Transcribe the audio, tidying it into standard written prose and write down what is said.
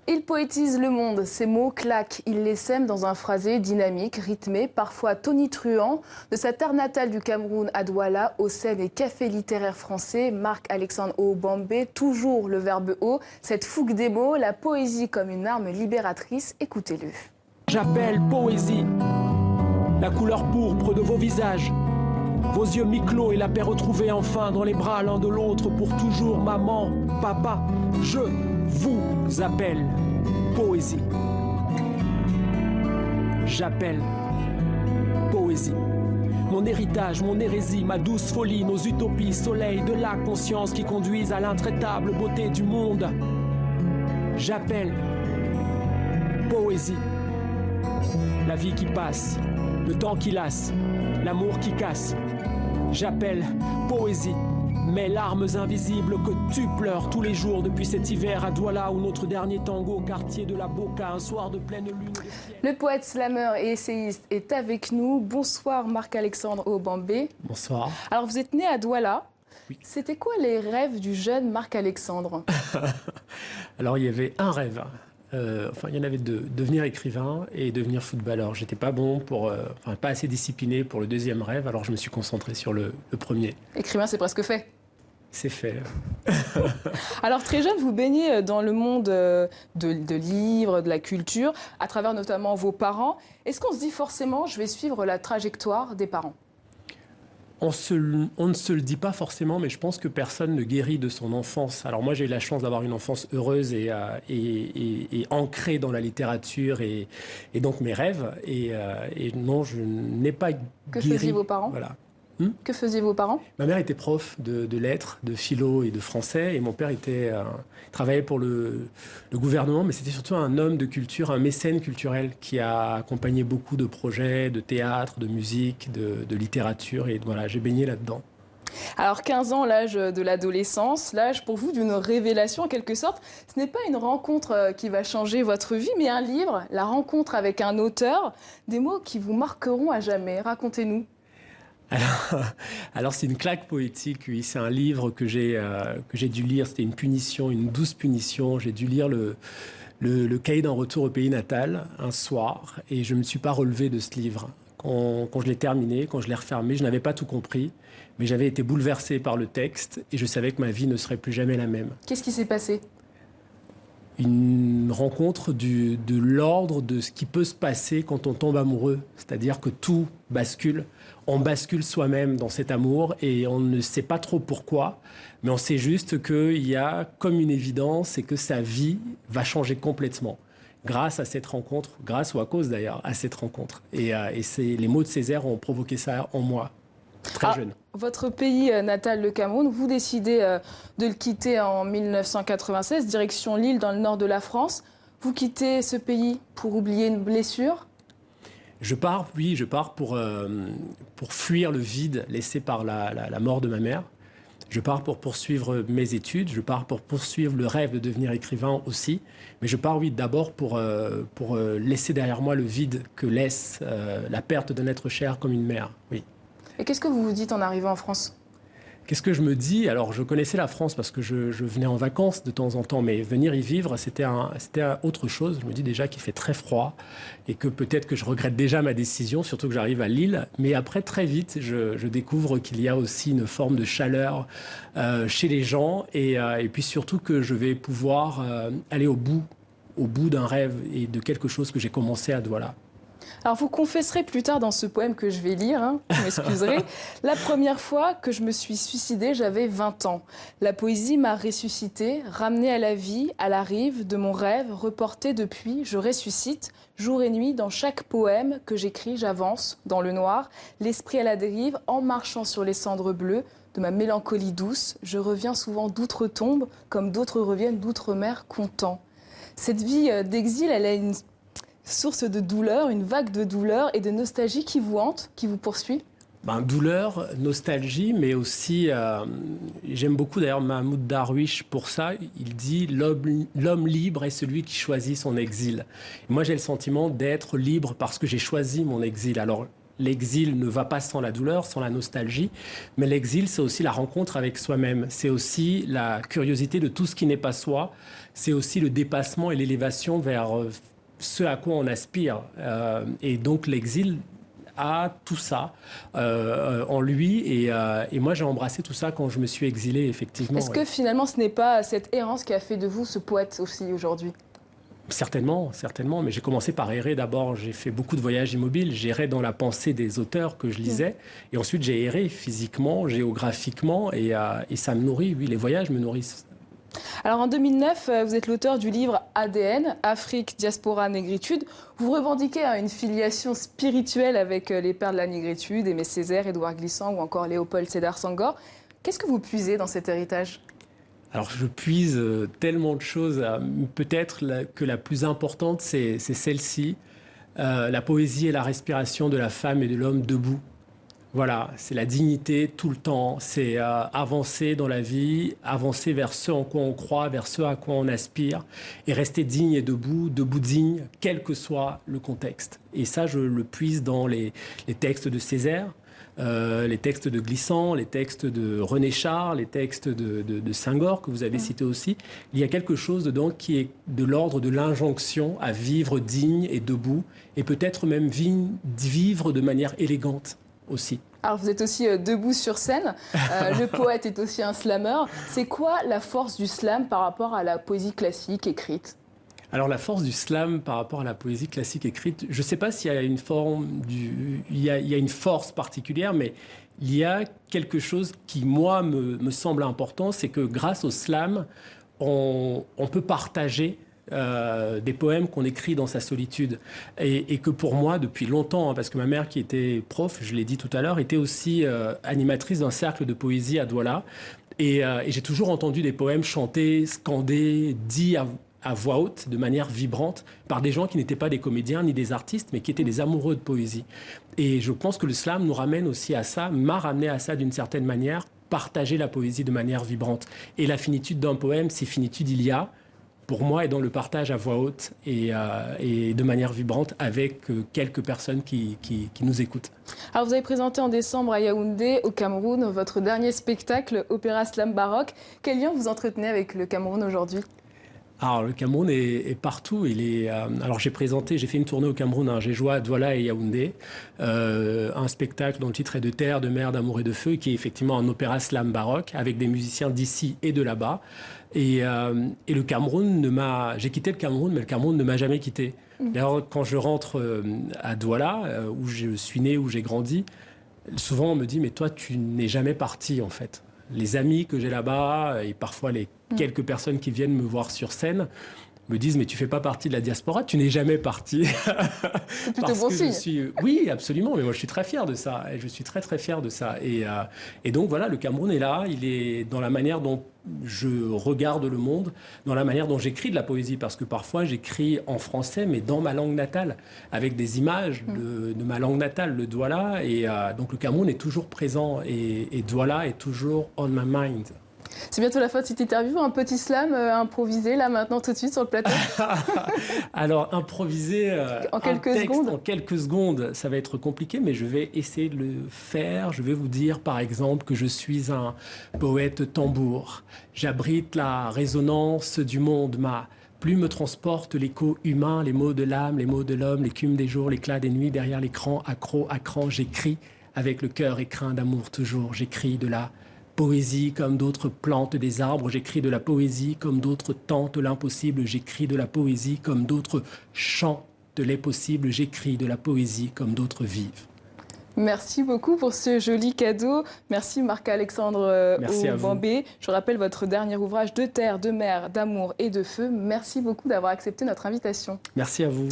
Il poétise le monde, ses mots claquent, il les sème dans un phrasé dynamique, rythmé, parfois tonitruant. De sa terre natale du Cameroun à Douala, aux scènes et cafés littéraires français, Marc-Alexandre Obambé, toujours le verbe haut, cette fougue des mots, la poésie comme une arme libératrice, écoutez-le. J'appelle poésie, la couleur pourpre de vos visages, vos yeux mi-clos et la paix retrouvée enfin dans les bras l'un de l'autre pour toujours, maman, papa, je vous appelle poésie. J'appelle poésie. Mon héritage, mon hérésie, ma douce folie, nos utopies, soleil de la conscience qui conduisent à l'intraitable beauté du monde. J'appelle poésie. La vie qui passe, le temps qui lasse, l'amour qui casse. J'appelle poésie. Mes larmes invisibles que tu pleures tous les jours depuis cet hiver à Douala ou notre dernier tango au quartier de la Boca, un soir de pleine lune. Le poète, slameur et essayiste est avec nous. Bonsoir Marc-Alexandre Obambé. Bonsoir. Alors vous êtes né à Douala. Oui. C'était quoi les rêves du jeune Marc-Alexandre? Alors il y avait un rêve. Il y en avait deux, devenir écrivain et devenir footballeur. J'étais pas bon pas assez discipliné pour le deuxième rêve, alors je me suis concentré sur le premier. Écrivain, c'est presque fait. C'est fait. Alors très jeune, vous baignez dans le monde de livres, de la culture, à travers notamment vos parents. Est-ce qu'on se dit forcément, je vais suivre la trajectoire des parents? On ne se le dit pas forcément, mais je pense que personne ne guérit de son enfance. Alors moi, j'ai eu la chance d'avoir une enfance heureuse et ancrée dans la littérature et donc mes rêves. Et non, je n'ai pas guéri. Que faisaient vos parents? Voilà. Que faisaient vos parents? Ma mère était prof de lettres, de philo et de français, et mon père travaillait pour le gouvernement, mais c'était surtout un homme de culture, un mécène culturel qui a accompagné beaucoup de projets de théâtre, de musique, de littérature, et voilà, j'ai baigné là-dedans. Alors 15 ans, l'âge de l'adolescence, l'âge pour vous d'une révélation en quelque sorte. Ce n'est pas une rencontre qui va changer votre vie, mais un livre, la rencontre avec un auteur, des mots qui vous marqueront à jamais. Racontez-nous. Alors c'est une claque poétique, oui. C'est un livre que j'ai dû lire. C'était une punition, une douce punition. J'ai dû lire le cahier d'un retour au pays natal un soir et je ne me suis pas relevé de ce livre. Quand je l'ai terminé, quand je l'ai refermé, je n'avais pas tout compris, mais j'avais été bouleversé par le texte et je savais que ma vie ne serait plus jamais la même. Qu'est-ce qui s'est passé? Une rencontre de l'ordre de ce qui peut se passer quand on tombe amoureux. C'est-à-dire que tout bascule. On bascule soi-même dans cet amour et on ne sait pas trop pourquoi, mais on sait juste qu'il y a comme une évidence et que sa vie va changer complètement grâce à cette rencontre, grâce ou à cause d'ailleurs à cette rencontre. Et les mots de Césaire ont provoqué ça en moi, très jeune. Votre pays natal, le Cameroun, vous décidez de le quitter en 1996, direction Lille dans le nord de la France. Vous quittez ce pays pour oublier une blessure? Je pars pour fuir le vide laissé par la mort de ma mère. Je pars pour poursuivre mes études. Je pars pour poursuivre le rêve de devenir écrivain aussi. Mais je pars, oui, d'abord pour laisser derrière moi le vide que laisse la perte d'un être cher comme une mère, oui. Et qu'est-ce que vous vous dites en arrivant en France? Qu'est-ce que je me dis? Alors, je connaissais la France parce que je venais en vacances de temps en temps, mais venir y vivre, c'était autre chose. Je me dis déjà qu'il fait très froid et que peut-être que je regrette déjà ma décision, surtout que j'arrive à Lille. Mais après, très vite, je découvre qu'il y a aussi une forme de chaleur chez les gens et puis surtout que je vais pouvoir aller au bout d'un rêve et de quelque chose que j'ai commencé à Douala. Alors vous confesserez plus tard dans ce poème que je vais lire, vous m'excuserez, la première fois que je me suis suicidée, j'avais 20 ans. La poésie m'a ressuscité, ramenée à la vie, à la rive de mon rêve, reporté depuis, je ressuscite. Jour et nuit, dans chaque poème que j'écris, j'avance dans le noir, l'esprit à la dérive, en marchant sur les cendres bleues de ma mélancolie douce. Je reviens souvent d'outre-tombe, comme d'autres reviennent d'outre-mer contents. Cette vie d'exil, elle a une source de douleur, une vague de douleur et de nostalgie qui vous hante, qui vous poursuit? Douleur, nostalgie, mais aussi, j'aime beaucoup d'ailleurs Mahmoud Darwish pour ça, il dit l'homme libre est celui qui choisit son exil. Et moi j'ai le sentiment d'être libre parce que j'ai choisi mon exil. Alors L'exil ne va pas sans la douleur, sans la nostalgie, mais l'exil, c'est aussi la rencontre avec soi-même. C'est aussi la curiosité de tout ce qui n'est pas soi. C'est aussi le dépassement et l'élévation vers ce à quoi on aspire. Et donc l'exil a tout ça en lui. Et moi, j'ai embrassé tout ça quand je me suis exilé, effectivement. Est-ce que finalement, ce n'est pas cette errance qui a fait de vous ce poète aussi aujourd'hui ? Certainement, certainement. Mais j'ai commencé par errer d'abord. J'ai fait beaucoup de voyages immobiles. J'errais dans la pensée des auteurs que je lisais. Et ensuite, j'ai erré physiquement, géographiquement. Et ça me nourrit. Oui, les voyages me nourrissent. Alors en 2009, vous êtes l'auteur du livre ADN, Afrique, Diaspora, Négritude. Vous revendiquez une filiation spirituelle avec les pères de la négritude, Aimé Césaire, Édouard Glissant ou encore Léopold Sédar Senghor. Qu'est-ce que vous puisez dans cet héritage ? Alors je puise tellement de choses. Peut-être que la plus importante, c'est celle-ci. La poésie et la respiration de la femme et de l'homme debout. Voilà, c'est la dignité tout le temps. C'est avancer dans la vie, avancer vers ce en quoi on croit, vers ce à quoi on aspire. Et rester digne et debout, debout digne, quel que soit le contexte. Et ça, je le puise dans les textes de Césaire. Les textes de Glissant, les textes de René Char, les textes de Senghor que vous avez cités aussi. Il y a quelque chose dedans qui est de l'ordre de l'injonction à vivre digne et debout et peut-être même vivre de manière élégante aussi. Alors vous êtes aussi debout sur scène, le poète est aussi un slameur. C'est quoi la force du slam par rapport à la poésie classique écrite ? Alors la force du slam par rapport à la poésie classique écrite, je ne sais pas s'il y a une forme, il y a une force particulière, mais il y a quelque chose qui, moi, me semble important, c'est que grâce au slam, on peut partager des poèmes qu'on écrit dans sa solitude. Et que pour moi, depuis longtemps, parce que ma mère qui était prof, je l'ai dit tout à l'heure, était aussi animatrice d'un cercle de poésie à Douala. Et j'ai toujours entendu des poèmes chantés, scandés, dits à voix haute, de manière vibrante, par des gens qui n'étaient pas des comédiens ni des artistes, mais qui étaient des amoureux de poésie. Et je pense que le slam nous ramène aussi à ça, m'a ramené à ça d'une certaine manière, partager la poésie de manière vibrante. Et la finitude d'un poème, si finitude il y a, pour moi, est dans le partage à voix haute et de manière vibrante avec quelques personnes qui nous écoutent. Alors vous avez présenté en décembre à Yaoundé, au Cameroun, votre dernier spectacle, Opéra Slam Baroque. Quel lien vous entretenez avec le Cameroun aujourd'hui ? Alors, le Cameroun est partout. Alors, j'ai fait une tournée au Cameroun. Hein. J'ai joué à Douala et Yaoundé. Un spectacle dont le titre est De terre, de mer, d'amour et de feu, qui est effectivement un opéra slam baroque avec des musiciens d'ici et de là-bas. Et le Cameroun j'ai quitté le Cameroun, mais le Cameroun ne m'a jamais quitté. D'ailleurs, quand je rentre à Douala, où je suis né, où j'ai grandi, souvent on me dit, mais toi, tu n'es jamais parti, en fait. Les amis que j'ai là-bas et parfois les quelques personnes qui viennent me voir sur scène me disent « mais tu fais pas partie de la diaspora, tu n'es jamais parti ». C'est plutôt bon signe. Oui, absolument, mais moi je suis très fier de ça. Et je suis très très fier de ça. Et donc voilà, le Cameroun est là, il est dans la manière dont je regarde le monde, dans la manière dont j'écris de la poésie, parce que parfois j'écris en français, mais dans ma langue natale, avec des images de ma langue natale, le Douala. Et donc le Cameroun est toujours présent et Douala est toujours on my mind. C'est bientôt la fin de cette interview. Un petit slam improvisé, là, maintenant, tout de suite, sur le plateau. Alors, improviser en quelques secondes. En quelques secondes, ça va être compliqué, mais je vais essayer de le faire. Je vais vous dire, par exemple, que je suis un poète tambour. J'abrite la résonance du monde. Ma plume me transporte l'écho humain, les mots de l'âme, les mots de l'homme, l'écume des jours, l'éclat des nuits. Derrière l'écran, accro à cran, j'écris avec le cœur écrin d'amour toujours. J'écris de la poésie comme d'autres plantent des arbres, j'écris de la poésie comme d'autres tentent l'impossible, j'écris de la poésie comme d'autres chantent les possibles, j'écris de la poésie comme d'autres vivent. Merci beaucoup pour ce joli cadeau. Merci Marc-Alexandre Obambé. Je rappelle votre dernier ouvrage De terre, de mer, d'amour et de feu. Merci beaucoup d'avoir accepté notre invitation. Merci à vous.